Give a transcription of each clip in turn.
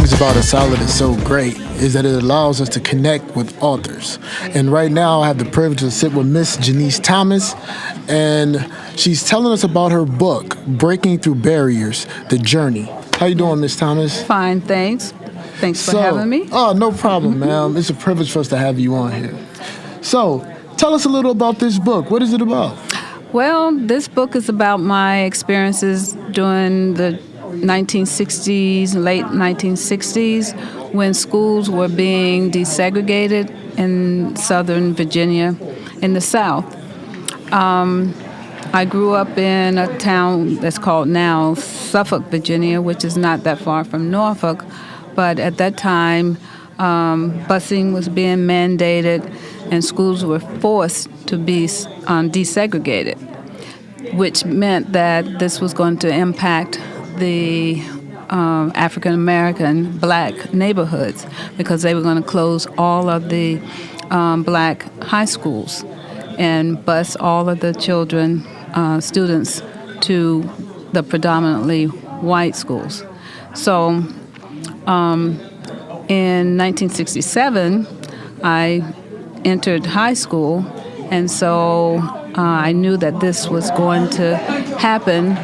things about ASALH that's so great is that it allows us to connect with authors. And right now I have the privilege to sit with Miss Janice Thomas, and she's telling us about her book, Breaking Through Barriers, The Journey. How you doing, Miss Thomas? Fine, thanks. Thanks for having me. Oh, no problem, ma'am. It's a privilege for us to have you on here. So, tell us a little about this book. What is it about? Well, this book is about my experiences during the 1960s, late 1960s, when schools were being desegregated in Southern Virginia, in the South. I grew up in a town that's called now Suffolk, Virginia, which is not that far from Norfolk, but at that time, busing was being mandated and schools were forced to be desegregated, which meant that this was going to impact the African-American black neighborhoods because they were going to close all of the black high schools and bus all of the children, students, to the predominantly white schools. So in 1967, I entered high school, and so I knew that this was going to happen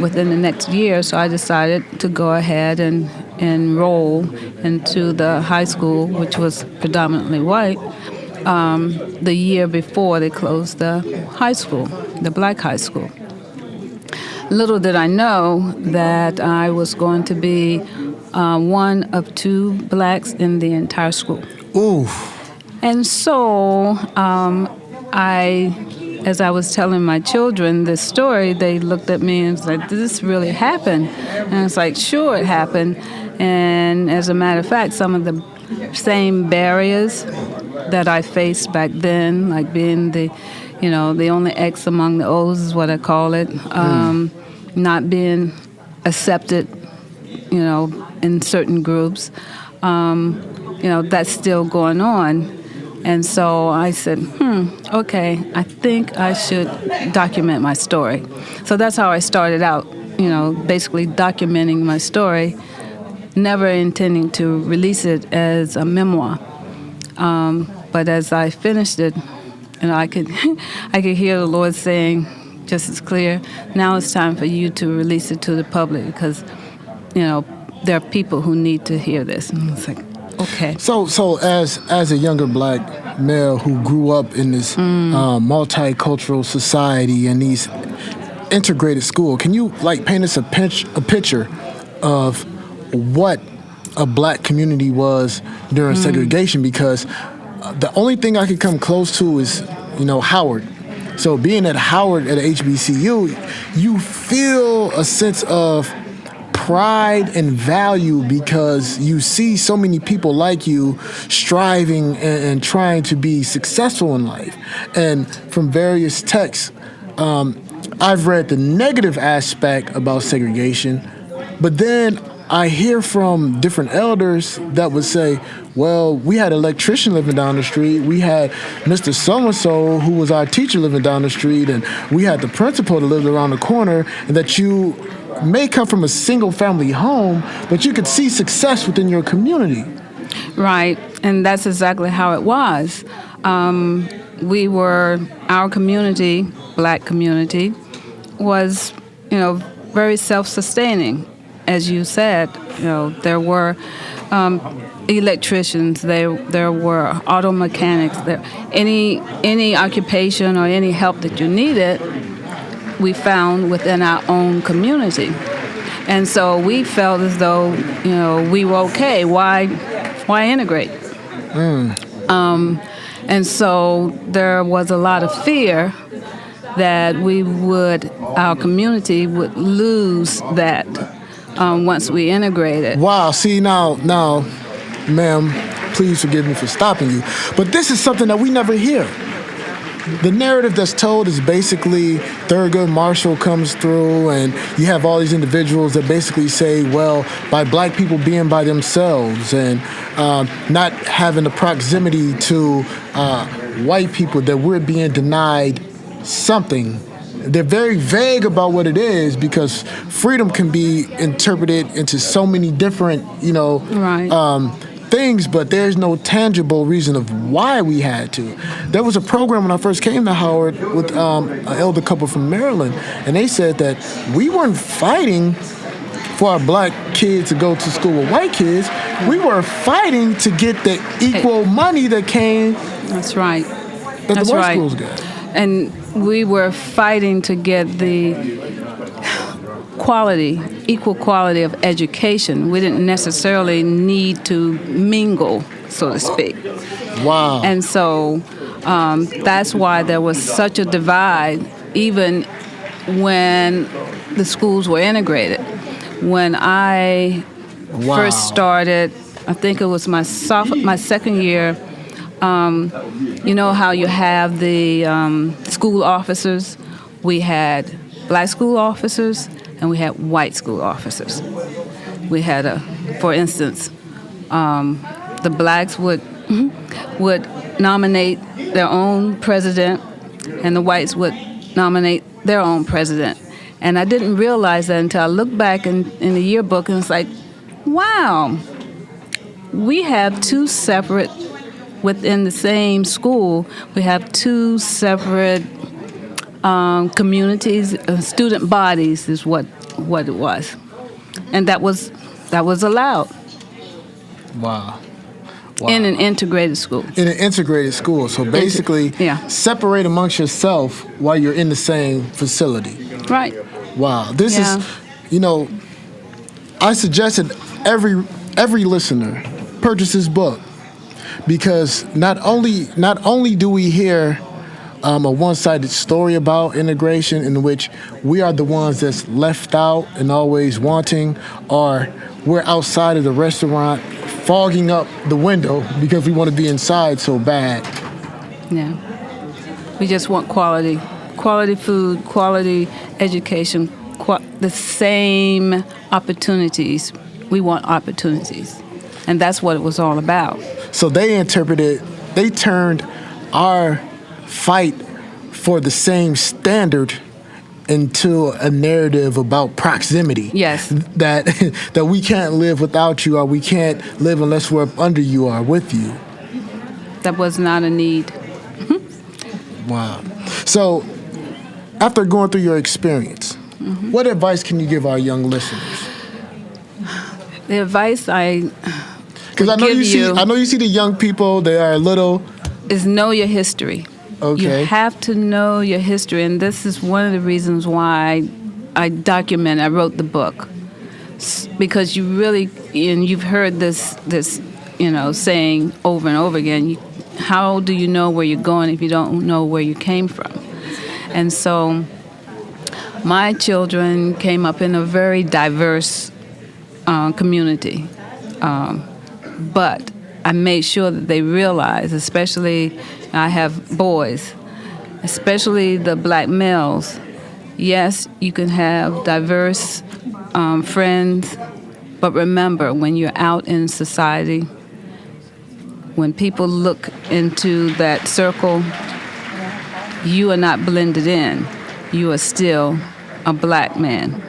within the next year, so I decided to go ahead and enroll into the high school, which was predominantly white, the year before they closed the high school, the black high school. Little did I know that I was going to be one of two blacks in the entire school. Ooh. And so as I was telling my children this story, they looked at me and said, "Did this really happen?" And I was like, "Sure, it happened." And as a matter of fact, some of the same barriers that I faced back then, like being the only X among the O's is what I call it, not being accepted, in certain groups, that's still going on. And so I said, okay, I think I should document my story. So that's how I started out, basically documenting my story, never intending to release it as a memoir. But as I finished it, I could hear the Lord saying, just as clear, now it's time for you to release it to the public because, there are people who need to hear this. And it's like, okay. So as a younger black male who grew up in this multicultural society and these integrated school, can you paint us a picture of what a black community was during segregation? Because the only thing I could come close to is Howard. So being at Howard at HBCU, you feel a sense of pride and value because you see so many people like you striving and trying to be successful in life. And from various texts, I've read the negative aspect about segregation, but then I hear from different elders that would say, well, we had an electrician living down the street, we had Mr. So-and-so who was our teacher living down the street, and we had the principal that lived around the corner, and that you may come from a single-family home, but you could see success within your community. Right, and that's exactly how it was. Our community, black community, was, very self-sustaining. As you said, there were electricians, there were auto mechanics, any occupation or any help that you needed, we found within our own community. And so we felt as though, we were okay. Why integrate? And so there was a lot of fear that our community would lose that once we integrated. Wow, see now, ma'am, please forgive me for stopping you, but this is something that we never hear. The narrative that's told is basically Thurgood Marshall comes through and you have all these individuals that basically say, well, by black people being by themselves and not having the proximity to white people, that we're being denied something they're very vague about what it is because freedom can be interpreted into so many different, Right. things, but there's no tangible reason of why we had to. There was a program when I first came to Howard with an elder couple from Maryland, and they said that we weren't fighting for our black kids to go to school with white kids. We were fighting to get the equal money that came. That's right. That That's the white right. schools got. And we were fighting to get the equal quality of education. We didn't necessarily need to mingle, so to speak. Wow. And so that's why there was such a divide, even when the schools were integrated. When I first started, I think it was my second year. You know how you have the school officers? We had black school officers and we had white school officers. We had for instance, the blacks would nominate their own president, and the whites would nominate their own president. And I didn't realize that until I looked back in the yearbook, and it's like, wow, we have two separate, within the same school, we have two separate communities, student bodies is what it was. And that was allowed. Wow. In an integrated school. In an integrated school. So basically, separate amongst yourself while you're in the same facility. Right. Wow. This is, I suggested every listener purchase this book because not only do we hear a one-sided story about integration in which we are the ones that's left out and always wanting, or we're outside of the restaurant fogging up the window because we want to be inside so bad. Yeah. We just want quality food, quality education, the same opportunities. We want opportunities. And that's what it was all about. So they turned our fight for the same standard into a narrative about proximity. Yes. That we can't live without you, or we can't live unless we're under you or with you. That was not a need. Wow. So after going through your experience, what advice can you give our young listeners? The advice because I know you see the young people, they are little, is know your history. Okay. You have to know your history, and this is one of the reasons why I wrote the book, because you really, and you've heard this saying over and over again, how do you know where you're going if you don't know where you came from? And so my children came up in a very diverse community, but I made sure that they realize, especially I have boys, especially the black males. Yes, you can have diverse friends, but remember, when you're out in society, when people look into that circle, you are not blended in. You are still a black man.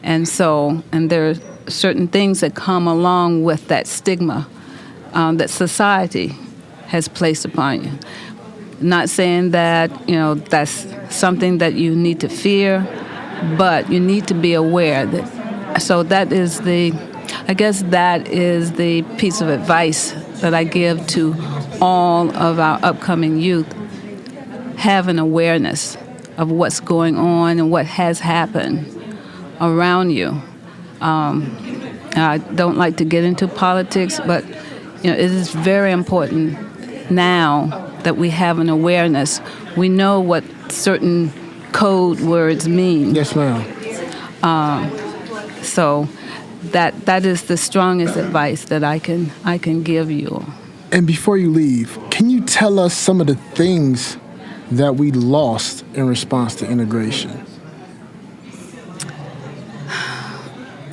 And there are certain things that come along with that stigma that society has placed upon you. Not saying that, that's something that you need to fear, but you need to be aware that. So that is the piece of advice that I give to all of our upcoming youth. Have an awareness of what's going on and what has happened around you. I don't like to get into politics, but it is very important now that we have an awareness. We know what certain code words mean. Yes, ma'am. So that is the strongest advice that I can give you. And before you leave, can you tell us some of the things that we lost in response to integration?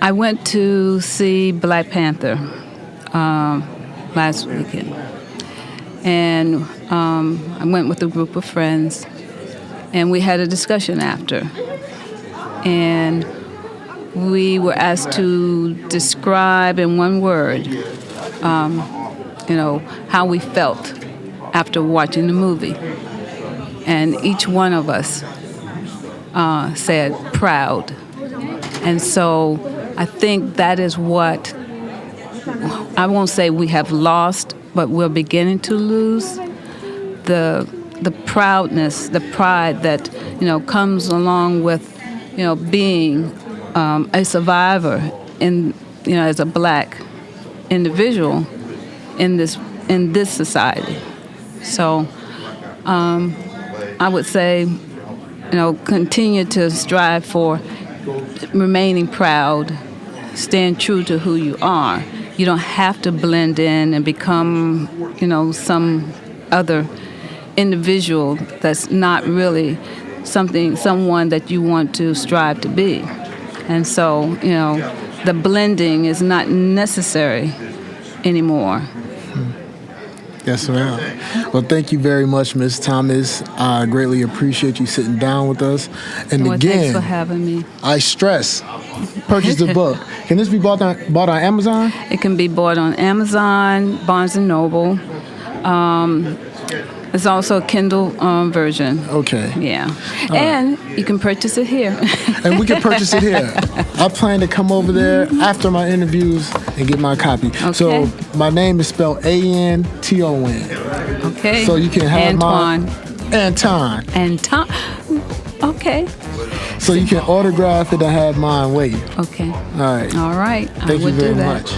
I went to see Black Panther last weekend, and I went with a group of friends, And we had a discussion after. And we were asked to describe in one word, how we felt after watching the movie. And each one of us said proud. And so I think that is what, I won't say we have lost, but we're beginning to lose the proudness, the pride that, comes along with, being a survivor as a black individual in this society. So I would say, continue to strive for remaining proud, staying true to who you are. You don't have to blend in and become, some other individual that's not really someone that you want to strive to be. And so, the blending is not necessary anymore. Yes, ma'am. Well, thank you very much, Ms. Thomas. I greatly appreciate you sitting down with us. And well, again, thanks for having me. I stress, purchase the book. Can this be bought on Amazon? It can be bought on Amazon, Barnes & Noble. There's also a Kindle version. Okay. Yeah. And you can purchase it here. And we can purchase it here. I plan to come over there after my interviews and get my copy. Okay. So my name is spelled Anton. Okay. So you can have Antoine. Anton. Okay. So you can autograph it and have mine waiting. Okay. All right. All right. Thank you very much.